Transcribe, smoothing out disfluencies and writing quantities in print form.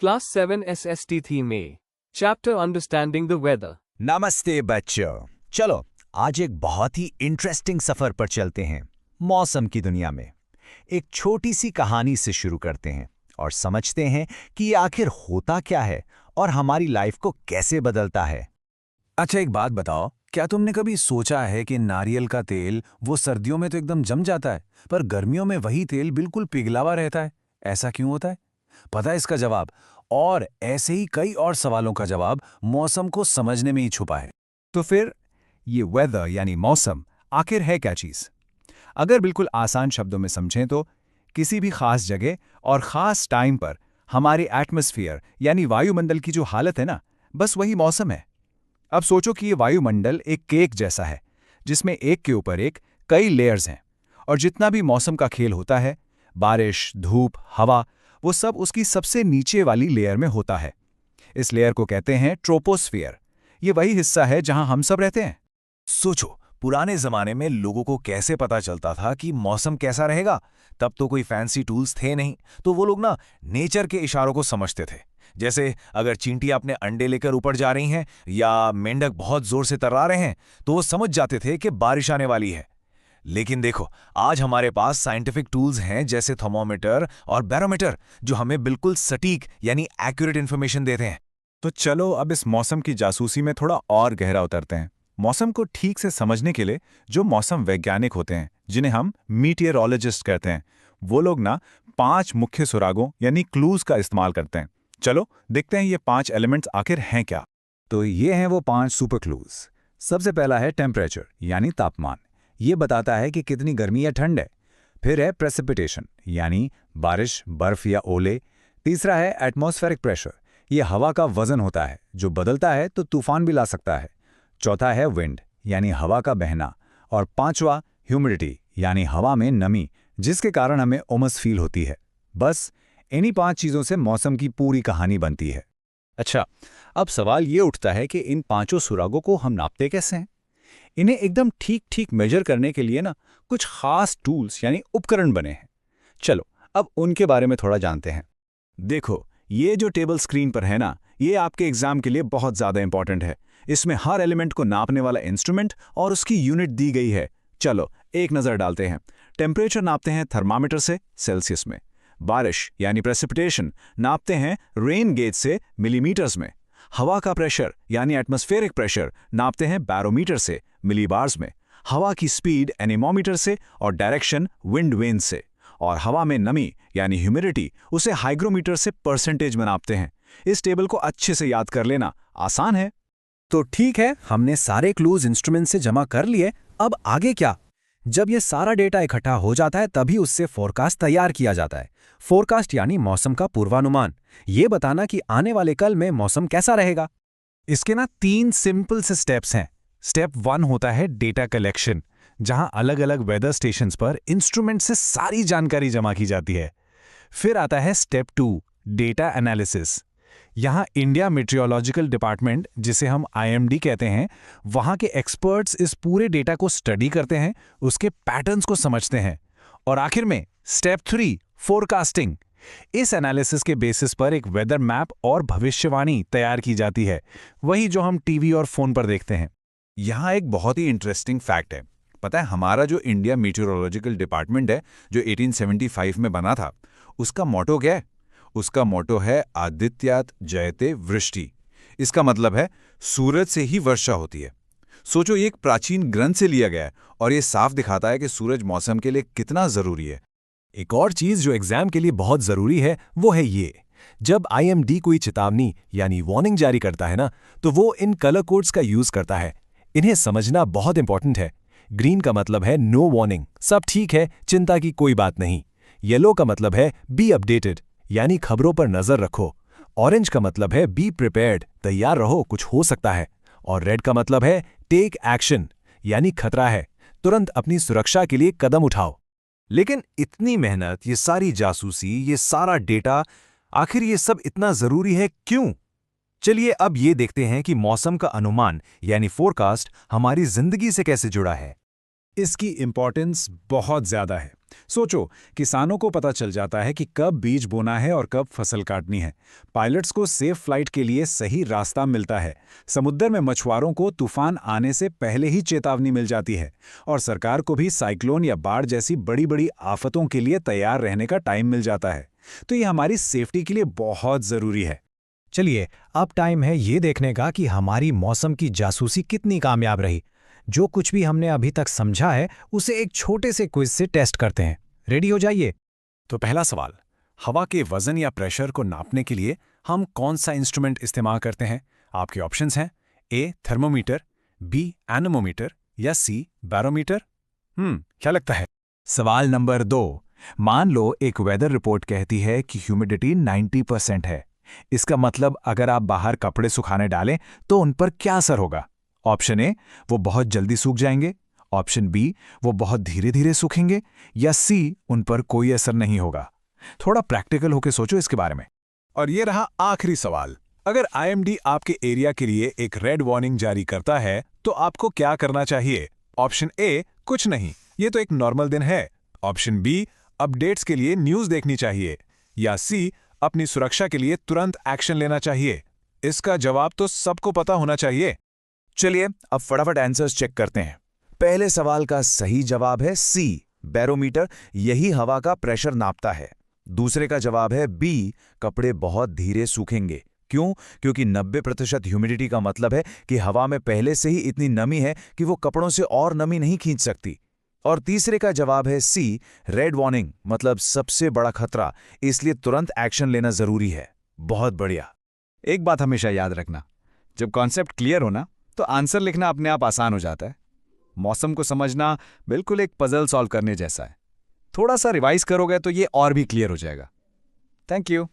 Class 7 SST theme A. Chapter Understanding the Weather. नमस्ते बच्चों, चलो आज एक बहुत ही इंटरेस्टिंग सफर पर चलते हैं मौसम की दुनिया में। एक छोटी सी कहानी से शुरू करते हैं और समझते हैं कि ये आखिर होता क्या है और हमारी लाइफ को कैसे बदलता है। अच्छा, एक बात बताओ, क्या तुमने कभी सोचा है कि नारियल का तेल वो सर्दियों में तो एकदम जम जाता है, पर गर्मियों में वही तेल बिल्कुल पिघला हुआ रहता है? ऐसा क्यों होता है? पता है इसका जवाब? और ऐसे ही कई और सवालों का जवाब मौसम को समझने में ही छुपा है। तो फिर ये वेदर यानी मौसम आखिर है क्या चीज़? अगर बिल्कुल आसान शब्दों में समझें तो किसी भी खास जगह और ख़ास टाइम पर हमारे एटमॉस्फेयर यानी वायुमंडल की जो हालत है ना, बस वही मौसम है। अब सोचो कि ये वायुमंडल एक केक जैसा है जिसमें एक के ऊपर एक कई लेयर्स हैं, और जितना भी मौसम का खेल होता है, बारिश, धूप, हवा, वो सब उसकी सबसे नीचे वाली लेयर में होता है। इस लेयर को कहते हैं ट्रोपोस्फियर। ये वही हिस्सा है जहां हम सब रहते हैं। सोचो, पुराने जमाने में लोगों को कैसे पता चलता था कि मौसम कैसा रहेगा? तब तो कोई फैंसी टूल्स थे नहीं, तो वो लोग ना नेचर के इशारों को समझते थे। जैसे अगर चींटियां अपने अंडे लेकर ऊपर जा रही हैं या मेंढक बहुत जोर से तर्रा रहे हैं, तो वो समझ जाते थे कि बारिश आने वाली है। लेकिन देखो, आज हमारे पास साइंटिफिक टूल्स हैं जैसे थर्मोमीटर और बैरोमीटर, जो हमें बिल्कुल सटीक यानी एक्यूरेट इन्फॉर्मेशन देते हैं। तो चलो अब इस मौसम की जासूसी में थोड़ा और गहरा उतरते हैं। मौसम को ठीक से समझने के लिए जो मौसम वैज्ञानिक होते हैं, जिन्हें हम मीटियोरोलॉजिस्ट कहते हैं, वो लोग ना 5 मुख्य सुरागों यानी क्लूज का इस्तेमाल करते हैं। चलो देखते हैं ये 5 एलिमेंट्स आखिर हैं क्या। तो ये हैं वो 5 सुपर क्लूज। सबसे पहला है टेम्परेचर यानी तापमान। ये बताता है कि कितनी गर्मी या ठंड है। फिर है प्रेसिपिटेशन यानी बारिश, बर्फ या ओले। तीसरा है एटमॉस्फेरिक प्रेशर। ये हवा का वजन होता है जो बदलता है तो तूफान भी ला सकता है। चौथा है विंड यानी हवा का बहना। और पांचवा ह्यूमिडिटी यानी हवा में नमी, जिसके कारण हमें उमस फील होती है। बस इन्हीं 5 चीज़ों से मौसम की पूरी कहानी बनती है। अच्छा, अब सवाल ये उठता है कि इन 5 सुरागों को हम नापते कैसे हैं? इन्हें एकदम ठीक मेजर करने के लिए ना कुछ खास टूल्स यानी उपकरण बने हैं। चलो अब उनके बारे में थोड़ा जानते हैं। देखो, ये जो टेबल स्क्रीन पर है ना, ये आपके एग्जाम के लिए बहुत ज़्यादा इंपॉर्टेंट है। इसमें हर एलिमेंट को नापने वाला इंस्ट्रूमेंट और उसकी यूनिट दी गई है। चलो एक नज़र डालते हैं। टेम्परेचर नापते हैं थर्मामीटर से सेल्सियस में। बारिश यानी प्रेसिपिटेशन नापते हैं रेन गेज से मिलीमीटर्स में। हवा का प्रेशर यानी एटमॉस्फेरिक प्रेशर नापते हैं बैरोमीटर से मिलीबार्स में। हवा की स्पीड एनीमोमीटर से और डायरेक्शन विंड वेन से। और हवा में नमी यानी ह्यूमिडिटी उसे हाइग्रोमीटर से परसेंटेज में नापते हैं। इस टेबल को अच्छे से याद कर लेना आसान है। तो ठीक है, हमने सारे क्लूज इंस्ट्रूमेंट से जमा कर लिए। अब आगे क्या? जब ये सारा डेटा इकट्ठा हो जाता है तभी उससे फोरकास्ट तैयार किया जाता है। फोरकास्ट यानी मौसम का पूर्वानुमान, ये बताना कि आने वाले कल में मौसम कैसा रहेगा। इसके ना 3 सिंपल से स्टेप्स हैं। स्टेप 1 होता है डेटा कलेक्शन, जहां अलग अलग वेदर स्टेशंस पर इंस्ट्रूमेंट से सारी जानकारी जमा की जाती है। फिर आता है स्टेप 2 डेटा एनालिसिस। यहां इंडिया मेट्रियोलॉजिकल डिपार्टमेंट, जिसे हम IMD कहते हैं, वहां के एक्सपर्ट्स इस पूरे डेटा को स्टडी करते हैं, उसके पैटर्न्स को समझते हैं। और आखिर में स्टेप 3 फोरकास्टिंग। इस एनालिसिस के बेसिस पर एक वेदर मैप और भविष्यवाणी तैयार की जाती है, वही जो हम टीवी और फोन पर देखते हैं। यहाँ एक बहुत ही इंटरेस्टिंग फैक्ट है। पता है, हमारा जो इंडिया मीटियोरोलॉजिकल डिपार्टमेंट है, जो 1875 में बना था, उसका मोटो क्या है? उसका मोटो है आदित्यात जयते वृष्टि। इसका मतलब है सूरज से ही वर्षा होती है। सोचो, ये एक प्राचीन ग्रंथ से लिया गया है और ये साफ दिखाता है कि सूरज मौसम के लिए कितना जरूरी है। एक और चीज जो एग्जाम के लिए बहुत जरूरी है वो है ये। जब IMD कोई चेतावनी यानी वार्निंग जारी करता है ना, तो वो इन कलर कोड्स का यूज करता है। इन्हें समझना बहुत इंपॉर्टेंट है। ग्रीन का मतलब है नो वार्निंग, सब ठीक है, चिंता की कोई बात नहीं। येलो का मतलब है बी अपडेटेड यानी खबरों पर नजर रखो। ऑरेंज का मतलब है बी प्रिपेयर्ड, तैयार रहो, कुछ हो सकता है। और रेड का मतलब है टेक एक्शन यानी खतरा है, तुरंत अपनी सुरक्षा के लिए कदम उठाओ। लेकिन इतनी मेहनत, ये सारी जासूसी, ये सारा डेटा, आखिर ये सब इतना जरूरी है क्यों? चलिए अब ये देखते हैं कि मौसम का अनुमान यानी फोरकास्ट हमारी जिंदगी से कैसे जुड़ा है। इसकी इंपॉर्टेंस बहुत ज्यादा है। सोचो, किसानों को पता चल जाता है कि कब बीज बोना है और कब फसल काटनी है। पायलट्स को सेफ फ्लाइट के लिए सही रास्ता मिलता है। समुद्र में मछुआरों को तूफान आने से पहले ही चेतावनी मिल जाती है। और सरकार को भी साइक्लोन या बाढ़ जैसी बड़ी बड़ी आफतों के लिए तैयार रहने का टाइम मिल जाता है। तो ये हमारी सेफ्टी के लिए बहुत ज़रूरी है। चलिए, अब टाइम है ये देखने का कि हमारी मौसम की जासूसी कितनी कामयाब रही। जो कुछ भी हमने अभी तक समझा है उसे एक छोटे से क्विज से टेस्ट करते हैं। रेडी हो जाइए। तो पहला सवाल, हवा के वजन या प्रेशर को नापने के लिए हम कौन सा इंस्ट्रूमेंट इस्तेमाल करते हैं? आपके ऑप्शंस हैं ए थर्मोमीटर, बी एनेमोमीटर या सी बैरोमीटर। क्या लगता है? सवाल नंबर 2। मान लो एक वेदर रिपोर्ट कहती है कि ह्यूमिडिटी 90% है। इसका मतलब अगर आप बाहर कपड़े सुखाने डालें तो उन पर क्या असर होगा? ऑप्शन ए, वो बहुत जल्दी सूख जाएंगे। ऑप्शन बी, वो बहुत धीरे धीरे सूखेंगे। या सी, उन पर कोई असर नहीं होगा। थोड़ा प्रैक्टिकल होकर सोचो इसके बारे में। और ये रहा आखिरी सवाल, अगर आईएमडी आपके एरिया के लिए एक रेड वार्निंग जारी करता है तो आपको क्या करना चाहिए? ऑप्शन ए, कुछ नहीं, ये तो एक नॉर्मल दिन है। ऑप्शन बी, अपडेट्स के लिए न्यूज़ देखनी चाहिए। या सी, अपनी सुरक्षा के लिए तुरंत एक्शन लेना चाहिए। इसका जवाब तो सबको पता होना चाहिए। चलिए अब फटाफट आंसर्स चेक करते हैं। पहले सवाल का सही जवाब है सी, बैरोमीटर, यही हवा का प्रेशर नापता है। दूसरे का जवाब है बी, कपड़े बहुत धीरे सूखेंगे। क्यों? क्योंकि 90% ह्यूमिडिटी का मतलब है कि हवा में पहले से ही इतनी नमी है कि वो कपड़ों से और नमी नहीं खींच सकती। और तीसरे का जवाब है सी, रेड वार्निंग, मतलब सबसे बड़ा खतरा, इसलिए तुरंत एक्शन लेना जरूरी है। बहुत बढ़िया। एक बात हमेशा याद रखना, जब कॉन्सेप्ट क्लियर हो ना तो आंसर लिखना अपने आप आसान हो जाता है। मौसम को समझना बिल्कुल एक पजल सॉल्व करने जैसा है। थोड़ा सा रिवाइज करोगे तो ये और भी क्लियर हो जाएगा। Thank you.